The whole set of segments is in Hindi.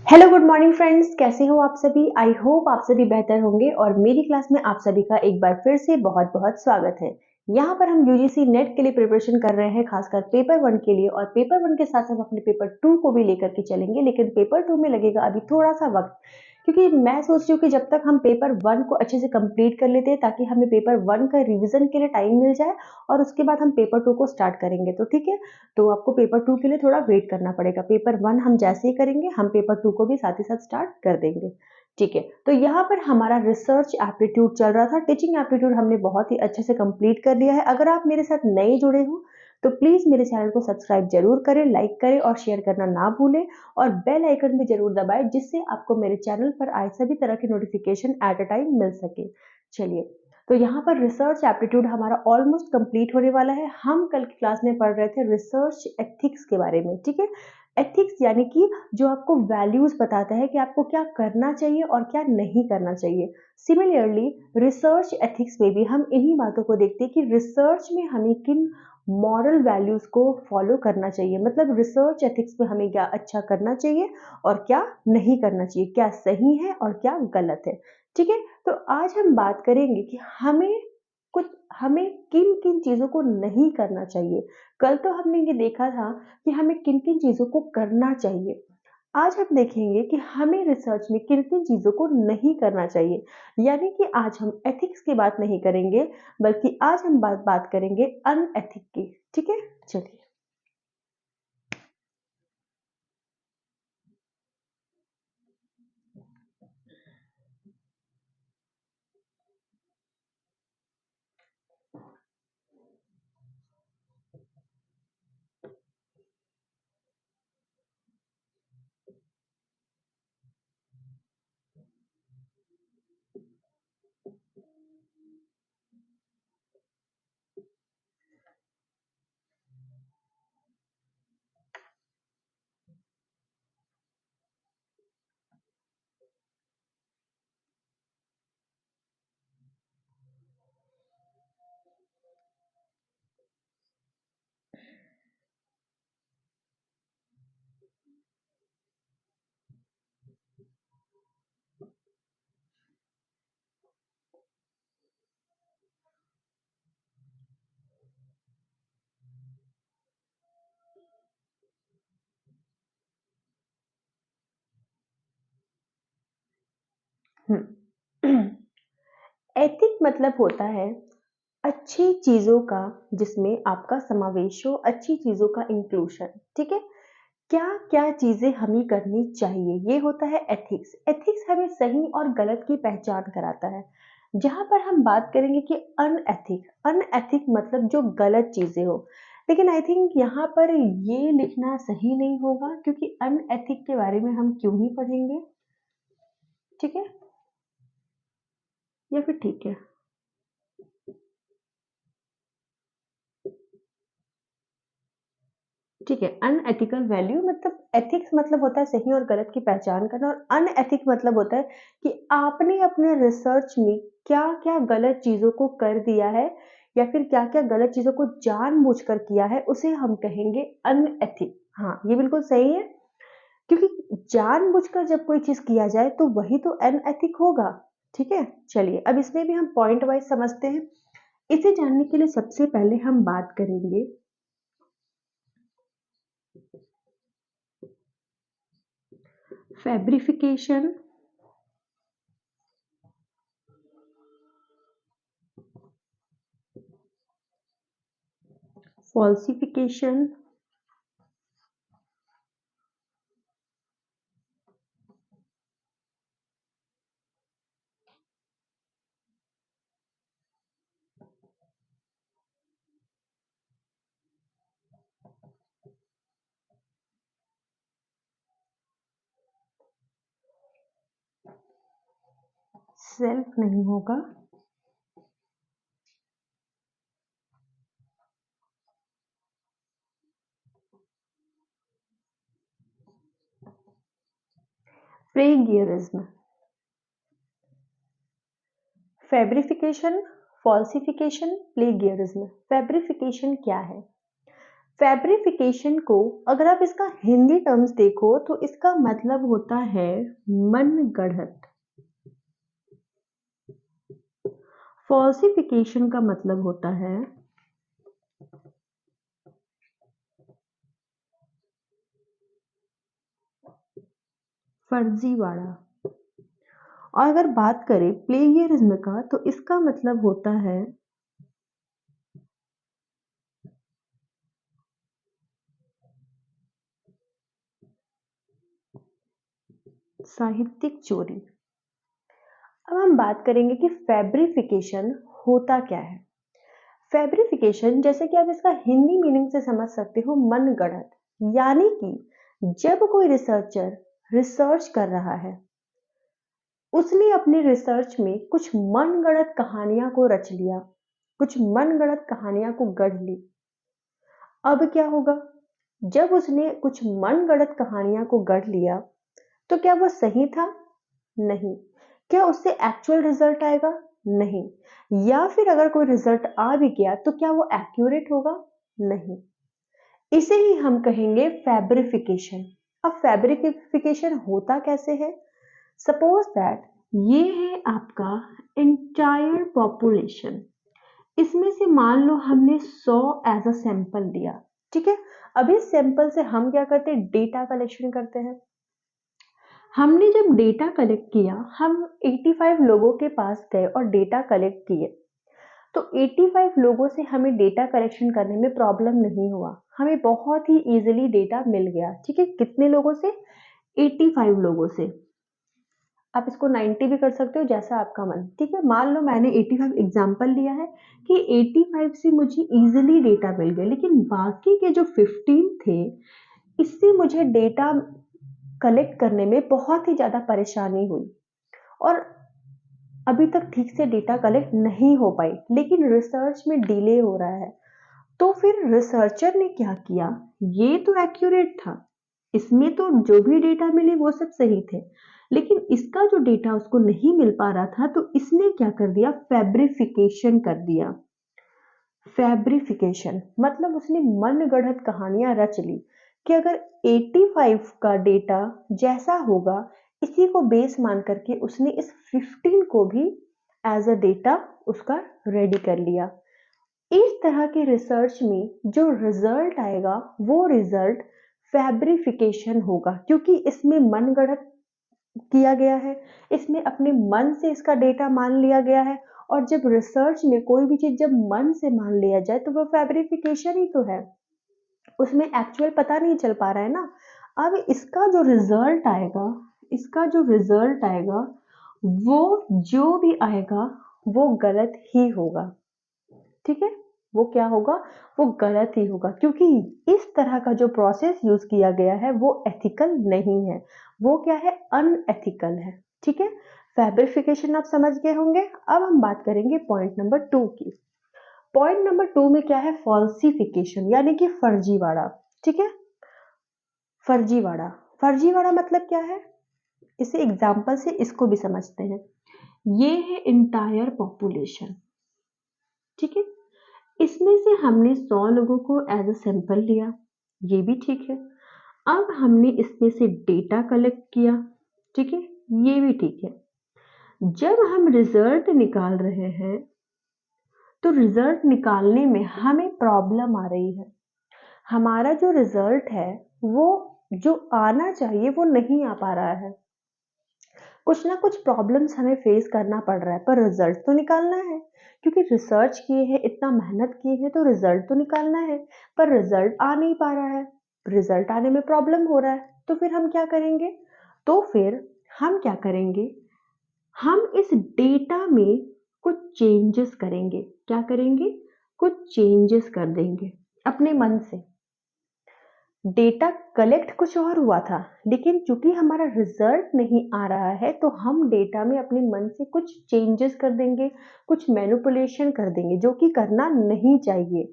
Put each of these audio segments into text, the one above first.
हेलो गुड मॉर्निंग फ्रेंड्स, कैसे हो आप सभी। आई होप आप सभी बेहतर होंगे और मेरी क्लास में आप सभी का एक बार फिर से बहुत बहुत स्वागत है। यहाँ पर हम यूजीसी नेट के लिए प्रिपरेशन कर रहे हैं, खासकर पेपर वन के लिए। और पेपर वन के साथ हम अपने पेपर टू को भी लेकर के चलेंगे, लेकिन पेपर टू में लगेगा अभी थोड़ा सा वक्त, क्योंकि मैं सोच रही हूँ कि जब तक हम पेपर वन को अच्छे से कंप्लीट कर लेते हैं ताकि हमें पेपर वन का रिविजन के लिए टाइम मिल जाए और उसके बाद हम पेपर टू को स्टार्ट करेंगे। तो ठीक है, तो आपको पेपर टू के लिए थोड़ा वेट करना पड़ेगा। पेपर वन हम जैसे ही करेंगे, हम पेपर टू को भी साथ ही साथ स्टार्ट कर देंगे। ठीक है, तो यहाँ पर हमारा रिसर्च एप्टीट्यूड चल रहा था। टीचिंग एप्टीट्यूड हमने बहुत ही अच्छे से कंप्लीट कर लिया है। अगर आप मेरे साथ नए जुड़े हो तो प्लीज मेरे चैनल को सब्सक्राइब जरूर करें, लाइक करें और शेयर करना ना भूलें, और बेल आइकन भी जरूर दबाएं, जिससे आपको मेरे चैनल पर आए सभी तरह के नोटिफिकेशन एट अ टाइम मिल सके। चलिए, तो यहाँ पर रिसर्च एप्टीट्यूड हमारा ऑलमोस्ट कंप्लीट होने वाला है। हम कल की क्लास में पढ़ रहे थे रिसर्च एथिक्स के बारे में। ठीक है, एथिक्स यानी कि जो आपको वैल्यूज बताता है कि आपको क्या करना चाहिए और क्या नहीं करना चाहिए। सिमिलरली रिसर्च एथिक्स में भी हम इन्हीं बातों को देखते हैं कि रिसर्च में हमें किन मॉरल वैल्यूज को फॉलो करना चाहिए। मतलब रिसर्च एथिक्स में हमें क्या अच्छा करना चाहिए और क्या नहीं करना चाहिए, क्या सही है और क्या गलत है। ठीक है, तो आज हम बात करेंगे कि हमें किन किन चीजों को नहीं करना चाहिए। कल तो हमने ये देखा था कि हमें किन किन चीजों को करना चाहिए। आज हम देखेंगे कि हमें रिसर्च में किन किन चीजों को नहीं करना चाहिए। यानी कि आज हम एथिक्स की बात नहीं करेंगे, बल्कि आज हम बात करेंगे अनएथिक की। ठीक है, चलिए। एथिक मतलब होता है अच्छी चीजों का, जिसमें आपका समावेश हो, अच्छी चीजों का इंक्लूशन। ठीक है, क्या क्या चीजें हमें करनी चाहिए, ये होता है एथिक्स। एथिक्स हमें सही और गलत की पहचान कराता है। जहां पर हम बात करेंगे कि अनएथिक, अनएथिक मतलब जो गलत चीजें हो। लेकिन आई थिंक यहाँ पर ये लिखना सही नहीं होगा, क्योंकि अनएथिक के बारे में हम क्यों ही पढ़ेंगे। ठीक है, या फिर ठीक है। ठीक है, अनएथिकल वैल्यू मतलब, एथिक्स मतलब होता है सही और गलत की पहचान करना, और अनएथिक मतलब होता है कि आपने अपने रिसर्च में क्या क्या गलत चीजों को कर दिया है, या फिर क्या क्या गलत चीजों को जानबूझकर किया है, उसे हम कहेंगे अनएथिक। हाँ, ये बिल्कुल सही है, क्योंकि जानबूझकर जब कोई चीज किया जाए तो वही तो अनएथिक होगा। ठीक है, चलिए अब इसमें भी हम पॉइंट वाइज समझते हैं। इसे जानने के लिए सबसे पहले हम बात करेंगे फैब्रिफिकेशन, फॉल्सिफिकेशन, सेल्फ नहीं होगा, plagiarism. Fabrication, falsification, plagiarism. Fabrication क्या है? फैब्रिफिकेशन को अगर आप इसका हिंदी टर्म्स देखो तो इसका मतलब होता है मनगढ़ंत। फॉल्सिफिकेशन का मतलब होता है फर्जीवाड़ा। और अगर बात करें प्लेगियरिज्म का तो इसका मतलब होता है साहित्यिक चोरी। अब हम बात करेंगे कि फैब्रिफिकेशन होता क्या है। फैब्रिफिकेशन जैसे कि आप इसका हिंदी मीनिंग से समझ सकते हो मनगढ़ंत, यानी कि जब कोई रिसर्चर रिसर्च कर रहा है, उसने अपने रिसर्च में कुछ मनगढ़ंत कहानियां को रच लिया, कुछ मनगढ़ंत कहानियां को गढ़ ली। अब क्या होगा, जब उसने कुछ मनगढ़ंत कहानियां को गढ़ लिया तो क्या वो सही था? नहीं। क्या उससे एक्चुअल रिजल्ट आएगा? नहीं। या फिर अगर कोई रिजल्ट आ भी गया तो क्या वो एक्यूरेट होगा? नहीं। इसे ही हम कहेंगे फैब्रिफिकेशन। अब फैब्रिफिकेशन होता कैसे है? सपोज दैट ये है आपका एंटायर पॉपुलेशन, इसमें से मान लो हमने 100 एज अ सैंपल लिया, ठीक है। अब इस सैंपल से हम क्या करते हैं? डेटा कलेक्शन करते हैं। हमने जब डेटा कलेक्ट किया, हम 85 लोगों के पास गए और डेटा कलेक्ट किए, तो 85 लोगों से हमें डेटा कलेक्शन करने में प्रॉब्लम नहीं हुआ, हमें बहुत ही इजीली डेटा मिल गया, ठीक है। कितने लोगों से? 85 लोगों से। आप इसको 90 भी कर सकते हो, जैसा आपका मन, ठीक है। मान लो मैंने 85 एग्जाम्पल लिया है कि 85 से मुझे इजीली डेटा मिल गया, लेकिन बाकी के जो 15 थे, इससे मुझे डेटा कलेक्ट करने में बहुत ही ज्यादा परेशानी हुई और अभी तक ठीक से डेटा कलेक्ट नहीं हो पाई, लेकिन रिसर्च में डिले हो रहा है। तो फिर रिसर्चर ने क्या किया? ये तो एक्यूरेट था, इसमें तो जो भी डेटा मिले वो सब सही थे, लेकिन इसका जो डेटा उसको नहीं मिल पा रहा था, तो इसने क्या कर दिया? फैब्रिफिकेशन कर दिया। फैब्रिफिकेशन मतलब उसने मनगढ़ंत कहानियां रच ली कि अगर 85 का डेटा जैसा होगा, इसी को बेस मान करके उसने इस 15 को भी एज अ डेटा उसका रेडी कर लिया। इस तरह के रिसर्च में जो रिजल्ट आएगा वो रिजल्ट फैब्रिफिकेशन होगा, क्योंकि इसमें मनगढ़ंत किया गया है, इसमें अपने मन से इसका डेटा मान लिया गया है। और जब रिसर्च में कोई भी चीज जब मन से मान लिया जाए तो वो फैब्रिफिकेशन ही तो है, उसमें एक्चुअल पता नहीं चल पा रहा है ना। अब इसका जो रिजल्ट आएगा, इसका जो रिजल्ट आएगा, वो जो भी आएगा वो गलत ही होगा, ठीक है। वो क्या होगा? वो गलत ही होगा, क्योंकि इस तरह का जो प्रोसेस यूज किया गया है वो एथिकल नहीं है, वो क्या है? अनएथिकल है, ठीक है। फैब्रिफिकेशन आप समझ गए होंगे। अब हम बात करेंगे पॉइंट नंबर 2 की। पॉइंट नंबर 2 में क्या है? फॉल्सिफिकेशन, यानी कि फर्जीवाड़ा, ठीक है। फर्जीवाड़ा, फर्जीवाड़ा मतलब क्या है? इसे एग्जाम्पल से इसको भी समझते हैं। ये है इंटायर पॉपुलेशन, ठीक है। इसमें से हमने 100 लोगों को एज अ सैंपल लिया, ये भी ठीक है। अब हमने इसमें से डेटा कलेक्ट किया, ठीक है, ये भी ठीक है। जब हम रिजल्ट निकाल रहे हैं तो रिजल्ट निकालने में हमें प्रॉब्लम आ रही है। हमारा जो रिजल्ट है वो जो आना चाहिए वो नहीं आ पा रहा है, कुछ ना कुछ प्रॉब्लम्स हमें फेस करना पड़ रहा है, पर रिजल्ट तो निकालना है, क्योंकि रिसर्च किए हैं, इतना मेहनत की है, तो रिजल्ट तो निकालना है। पर रिजल्ट आ नहीं पा रहा है, रिजल्ट आने में प्रॉब्लम हो रहा है, तो फिर हम क्या करेंगे? तो फिर हम क्या करेंगे? हम इस डेटा में कुछ चेंजेस करेंगे। क्या करेंगे? कुछ चेंजेस कर देंगे अपने मन से। डेटा कलेक्ट कुछ और हुआ था, लेकिन चूंकि हमारा रिजल्ट नहीं आ रहा है, तो हम डेटा में अपने मन से कुछ चेंजेस कर देंगे, कुछ मैनिपुलेशन कर देंगे, जो कि करना नहीं चाहिए।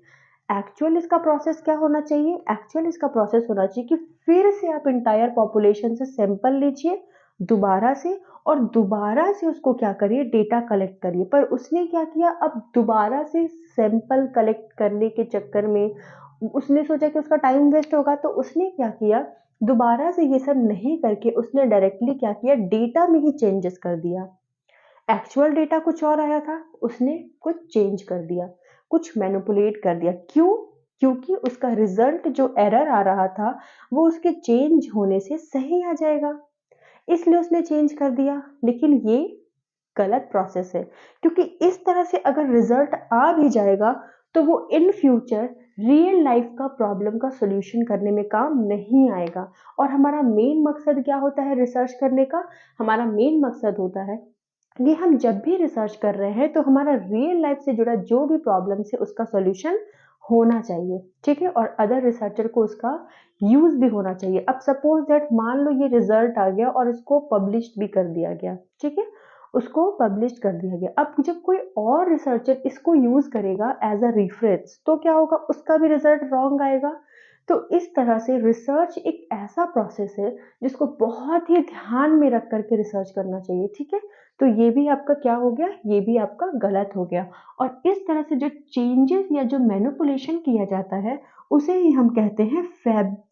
एक्चुअल इसका प्रोसेस क्या होना चाहिए? एक्चुअल इसका प्रोसेस होना चाहिए कि फिर से आप इंटायर पॉपुलेशन से सैंपल लीजिए दोबारा से, और दोबारा से उसको क्या करिए? डेटा कलेक्ट करिए। पर उसने क्या किया? अब दोबारा से सैंपल कलेक्ट करने के चक्कर में उसने सोचा कि उसका टाइम वेस्ट होगा, तो उसने क्या किया, दोबारा से ये सब नहीं करके उसने डायरेक्टली क्या किया, डेटा में ही चेंजेस कर दिया। एक्चुअल डेटा कुछ और आया था, उसने कुछ चेंज कर दिया, कुछ मैनिपुलेट कर दिया। क्यों? क्योंकि उसका रिजल्ट जो एरर आ रहा था वो उसके चेंज होने से सही आ जाएगा, इसलिए उसने चेंज कर दिया। लेकिन ये गलत प्रोसेस है, क्योंकि इस तरह से अगर रिजल्ट आ भी जाएगा तो वो इन फ्यूचर रियल लाइफ का प्रॉब्लम का सॉल्यूशन करने में काम नहीं आएगा। और हमारा मेन मकसद क्या होता है रिसर्च करने का? हमारा मेन मकसद होता है कि हम जब भी रिसर्च कर रहे हैं तो हमारा रियल लाइफ से जुड़ा जो भी प्रॉब्लम है उसका सॉल्यूशन होना चाहिए, ठीक है, और अदर रिसर्चर को उसका यूज भी होना चाहिए। अब सपोज दैट मान लो ये रिजल्ट आ गया और इसको पब्लिश भी कर दिया गया, ठीक है, उसको पब्लिश कर दिया गया। अब जब कोई और रिसर्चर इसको यूज करेगा एज अ रेफरेंस तो क्या होगा, उसका भी रिजल्ट रॉन्ग आएगा। तो इस तरह से रिसर्च एक ऐसा प्रोसेस है जिसको बहुत ही ध्यान में रख करके रिसर्च करना चाहिए, ठीक है। तो ये भी आपका क्या हो गया, ये भी आपका गलत हो गया। और इस तरह से जो चेंजेस या जो मैनिपुलेशन किया जाता है उसे ही हम कहते हैं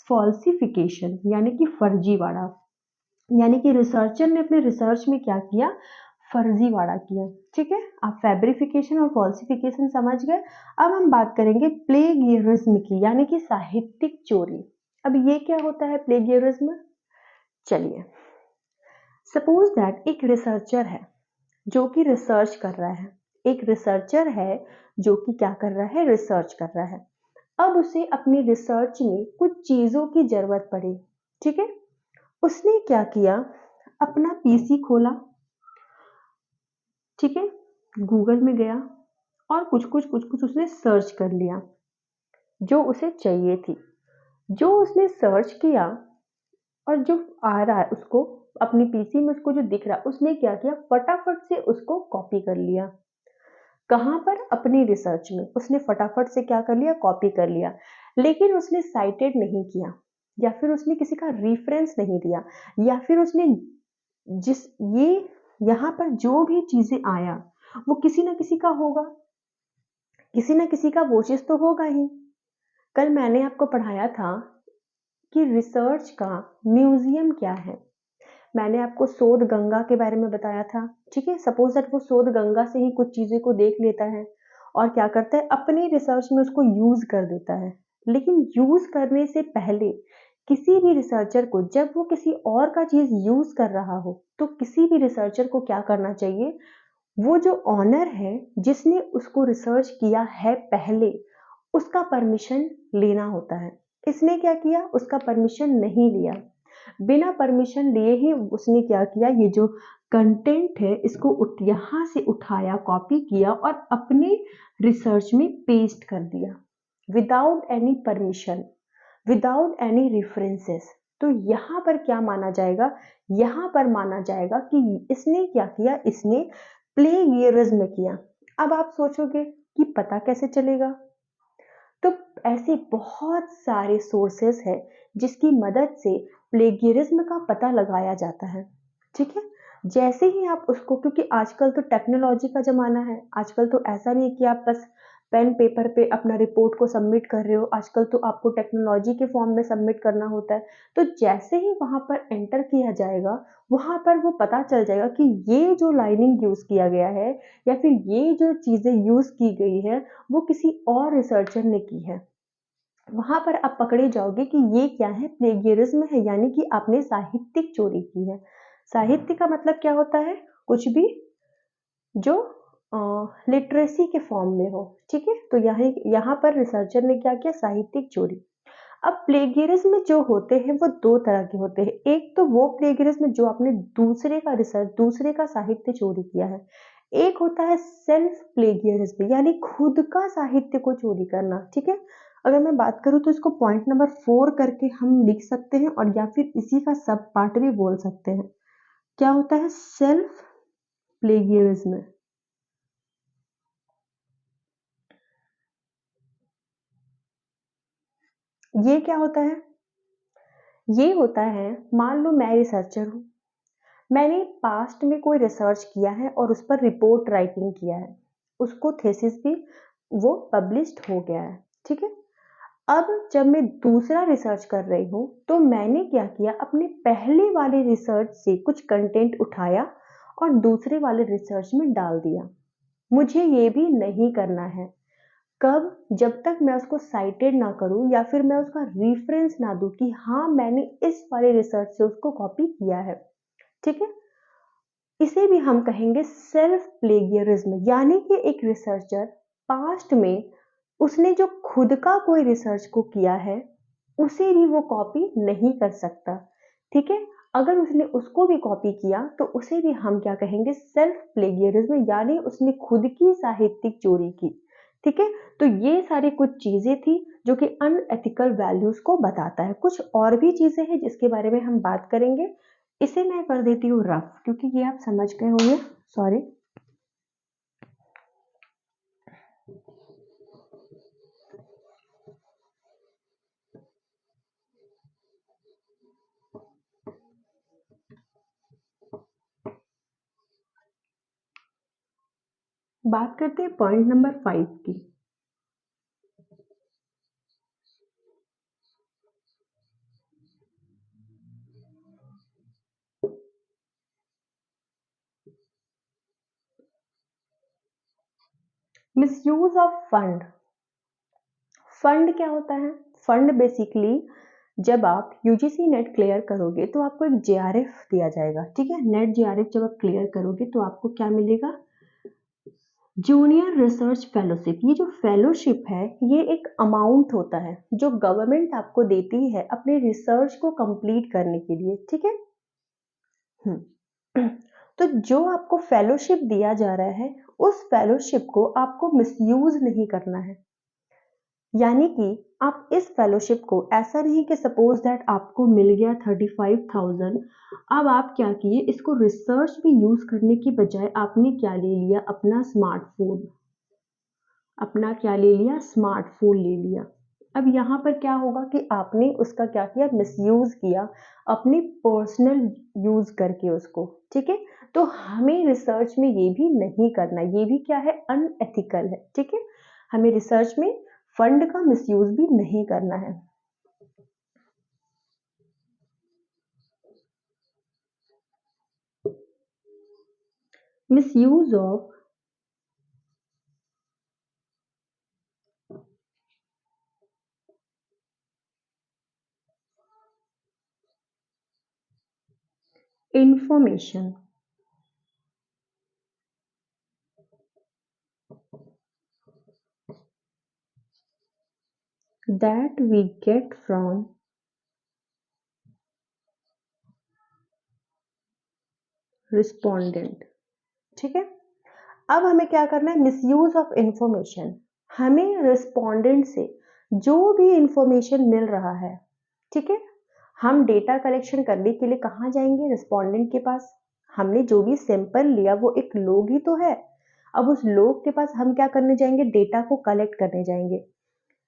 फॉल्सिफिकेशन, यानी कि फर्जीवाड़ा। यानी कि रिसर्चर ने अपने रिसर्च में क्या किया, फर्जीवाड़ा किया, ठीक है। आप फैब्रिफिकेशन और फॉल्सिफिकेशन समझ गए। अब हम बात करेंगे प्लेगियरिज्म की, यानी कि साहित्यिक चोरी। अब ये क्या होता है प्लेगियरिज्म? चलिए, सपोज दैट एक रिसर्चर है जो कि रिसर्च कर रहा है, एक रिसर्चर है जो कि क्या कर रहा है, रिसर्च कर रहा है। अब उसे अपनी रिसर्च में कुछ चीजों की जरूरत पड़ी, ठीक है। उसने क्या किया, अपना पीसी खोला, ठीक है, गूगल में गया और कुछ कुछ उसने सर्च कर लिया जो उसे चाहिए थी। जो उसने सर्च किया और जो आ रहा है उसको अपनी पीसी में, उसको जो दिख रहा है, उसने क्या किया, फटाफट से उसको कॉपी कर लिया। कहां पर? अपनी रिसर्च में उसने फटाफट से क्या कर लिया, कॉपी कर लिया। लेकिन उसने साइटेड नहीं किया, या फिर उसने किसी का रेफरेंस नहीं दिया, या फिर उसने जिस ये यहाँ पर जो भी चीजें आया वो किसी ना किसी का होगा, किसी ना किसी का वोशेस तो होगा ही। कल मैंने आपको पढ़ाया था कि रिसर्च का म्यूजियम क्या है। मैंने आपको शोध गंगा के बारे में बताया था, ठीक है। सपोज दैट वो शोध गंगा से ही कुछ चीजें को देख लेता है और क्या करता है, अपनी रिसर्च में उसको यूज कर देता है। लेकिन यूज करने से पहले किसी भी रिसर्चर को, जब वो किसी और का चीज यूज कर रहा हो, तो किसी भी रिसर्चर को क्या करना चाहिए, वो जो ऑनर है जिसने उसको रिसर्च किया है पहले, उसका परमिशन लेना होता है। इसने क्या किया, उसका परमिशन नहीं लिया। बिना परमिशन लिए ही उसने क्या किया, ये जो कंटेंट है इसको यहाँ से उठाया, कॉपी किया और अपने रिसर्च में पेस्ट कर दिया, without any permission, without any references. तो यहाँ पर क्या माना जाएगा, यहाँ पर माना जाएगा कि इसने क्या किया, इसने प्लेगियरिज्म किया। अब आप सोचोगे कि पता कैसे चलेगा, तो ऐसे बहुत सारे सोर्सेस हैं जिसकी मदद से प्लेगियरिज्म का पता लगाया जाता है, ठीक है। जैसे ही आप उसको, क्योंकि आजकल तो टेक्नोलॉजी का जमाना है, आजकल तो ऐसा नहीं कि आप बस पेन पेपर पे अपना रिपोर्ट को सबमिट कर रहे हो, आजकल तो आपको टेक्नोलॉजी के फॉर्म में सबमिट करना होता है। तो जैसे ही वहां पर एंटर किया जाएगा, वहां पर वो पता चल जाएगा कि ये जो लाइनिंग यूज किया गया है या फिर ये जो चीजें यूज की गई है वो किसी और रिसर्चर ने की है। वहां पर आप पकड़े जाओगे कि ये क्या है, प्लेगियरिज्म है, यानी कि आपने साहित्यिक चोरी की है। साहित्य का मतलब क्या होता है, कुछ भी जो लिटरेसी के फॉर्म में हो, ठीक है। तो यहाँ यहाँ पर रिसर्चर ने क्या किया, साहित्यिक चोरी। अब प्लेगियरिज्म जो होते हैं वो दो तरह के होते हैं। एक तो वो प्लेगियरिज्म जो आपने दूसरे का रिसर्च, दूसरे का साहित्य चोरी किया है। एक होता है सेल्फ प्लेगियरिज्म, यानी खुद का साहित्य को चोरी करना, ठीक है। अगर मैं बात करूं तो इसको पॉइंट नंबर 4 करके हम लिख सकते हैं, और या फिर इसी का सब पार्ट भी बोल सकते हैं। क्या होता है सेल्फ प्लेगियरिज्म? ये क्या होता है, ये होता है, मान लो मैं रिसर्चर हूँ, मैंने पास्ट में कोई रिसर्च किया है और उस पर रिपोर्ट राइटिंग किया है, उसको थेसिस भी वो पब्लिश्ड हो गया है, ठीक है। अब जब मैं दूसरा रिसर्च कर रही हूँ तो मैंने क्या किया, अपने पहले वाले रिसर्च से कुछ कंटेंट उठाया और दूसरे वाले रिसर्च में डाल दिया। मुझे ये भी नहीं करना है। कब? जब तक मैं उसको साइटेड ना करूँ या फिर मैं उसका रेफरेंस ना दूँ कि हाँ मैंने इस वाले रिसर्च से उसको कॉपी किया है। ठीक है, इसे भी हम कहेंगे सेल्फ प्लेगियरिज्म, यानी कि एक रिसर्चर पास्ट में उसने जो खुद का कोई रिसर्च को किया है उसे भी वो कॉपी नहीं कर सकता। ठीक है, अगर उसने उसको भी कॉपी किया तो उसे भी हम क्या कहेंगे, सेल्फ प्लेगियरिज्म, यानी उसने खुद की साहित्यिक चोरी की। ठीक है, तो ये सारी कुछ चीजें थी जो कि अनएथिकल वैल्यूज को बताता है। कुछ और भी चीजें हैं जिसके बारे में हम बात करेंगे। इसे मैं कर देती हूँ रफ, क्योंकि ये आप समझ गए होंगे। सॉरी। बात करते हैं पॉइंट नंबर 5 की। Misuse of fund. फंड क्या होता है? फंड बेसिकली जब आप यूजीसी नेट क्लियर करोगे तो आपको एक जेआरएफ दिया जाएगा। ठीक है, नेट जेआरएफ जब आप क्लियर करोगे तो आपको क्या मिलेगा? Junior research fellowship. ये जो फेलोशिप है ये एक अमाउंट होता है जो गवर्नमेंट आपको देती है अपने रिसर्च को कंप्लीट करने के लिए। ठीक है। तो जो आपको फेलोशिप दिया जा रहा है उस फेलोशिप को आपको मिसयूज नहीं करना है। यानी कि आप इस फेलोशिप को ऐसा नहीं कि सपोज दैट आपको मिल गया 35,000, अब आप क्या किए, इसको रिसर्च में यूज करने की बजाय आपने क्या ले लिया, अपना स्मार्टफोन। अपना क्या ले लिया? स्मार्टफोन ले लिया। अब यहाँ पर क्या होगा कि आपने उसका क्या किया, मिसयूज किया अपने पर्सनल यूज करके उसको। ठीक है, तो हमें रिसर्च में ये भी नहीं करना, ये भी क्या है, अनएथिकल है। ठीक है, हमें रिसर्च में फंड का मिसयूज भी नहीं करना है। Misuse of information that we get from respondent। ठीक है, अब हमें क्या करना है, मिसयूज ऑफ इंफॉर्मेशन। हमें रिस्पोंडेंट से जो भी इंफॉर्मेशन मिल रहा है, ठीक है, हम डेटा कलेक्शन करने के लिए कहाँ जाएंगे, रिस्पोंडेंट के पास। हमने जो भी सैंपल लिया वो एक लोग ही तो है। अब उस लोग के पास हम क्या करने जाएंगे, डेटा को कलेक्ट करने जाएंगे।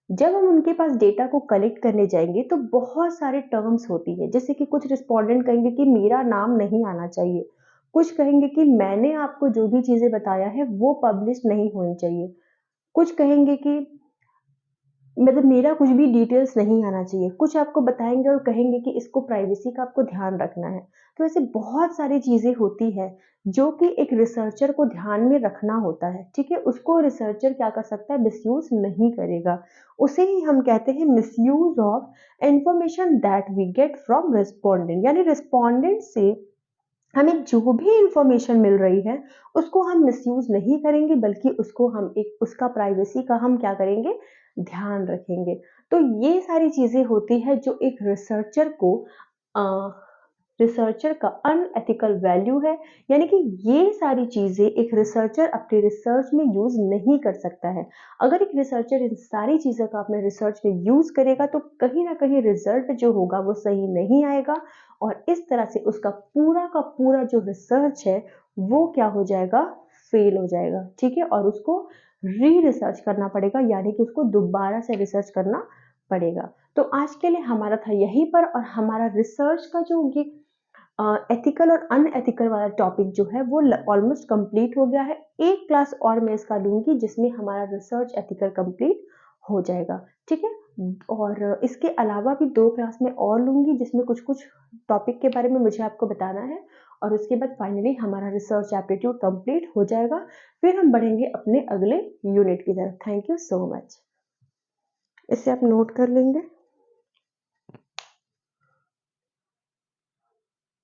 जब हम उनके पास डेटा को कलेक्ट करने जाएंगे तो बहुत सारे टर्म्स होती है, जैसे कि कुछ रिस्पोंडेंट कहेंगे कि मेरा नाम नहीं आना चाहिए, कुछ कहेंगे कि मैंने आपको जो भी चीजें बताया है वो पब्लिश नहीं होनी चाहिए, कुछ कहेंगे कि मतलब मेरा कुछ भी डिटेल्स नहीं आना चाहिए, कुछ आपको बताएंगे और कहेंगे कि इसको प्राइवेसी का आपको ध्यान रखना है। तो ऐसे बहुत सारी चीजें होती है जो कि एक रिसर्चर को ध्यान में रखना होता है। ठीक है, उसको रिसर्चर क्या कर सकता है, मिसयूज नहीं करेगा। उसे ही हम कहते हैं misuse of information that we get from respondent. यानी रिस्पोंडेंट से हमें जो भी इंफॉर्मेशन मिल रही है उसको हम मिसयूज नहीं करेंगे, बल्कि उसको हम एक उसका प्राइवेसी का हम क्या करेंगे, ध्यान रखेंगे। तो ये सारी चीजें होती है जो एक रिसर्चर को रिसर्चर का अनएथिकल वैल्यू है। यानी कि ये सारी चीजें एक रिसर्चर अपने रिसर्च में यूज नहीं कर सकता है। अगर एक रिसर्चर इन सारी चीजों का अपने रिसर्च में यूज करेगा तो कहीं ना कहीं रिजल्ट जो होगा वो सही नहीं आएगा, और इस तरह से उसका पूरा का पूरा जो रिसर्च है वो क्या हो जाएगा, फेल हो जाएगा। ठीक है, और उसको री रिसर्च करना पड़ेगा, यानी कि उसको दोबारा से रिसर्च करना पड़ेगा। तो आज के लिए हमारा था यहीं पर, और हमारा रिसर्च का जो ये एथिकल और अनएथिकल वाला टॉपिक जो है वो ऑलमोस्ट कंप्लीट हो गया है। एक क्लास और मैं इसका लूंगी जिसमें हमारा रिसर्च एथिकल कंप्लीट हो जाएगा। ठीक है, और इसके अलावा भी 2 क्लास मैं और लूँगी जिसमें कुछ-कुछ टॉपिक के बारे में मुझे आपको बताना है और उसके बाद फाइनली हमारा रिसर्च एप्टीट्यूड कंप्लीट हो जाएगा। फिर हम बढ़ेंगे अपने अगले यूनिट की तरफ। Thank you so much. इसे आप नोट कर लेंगे।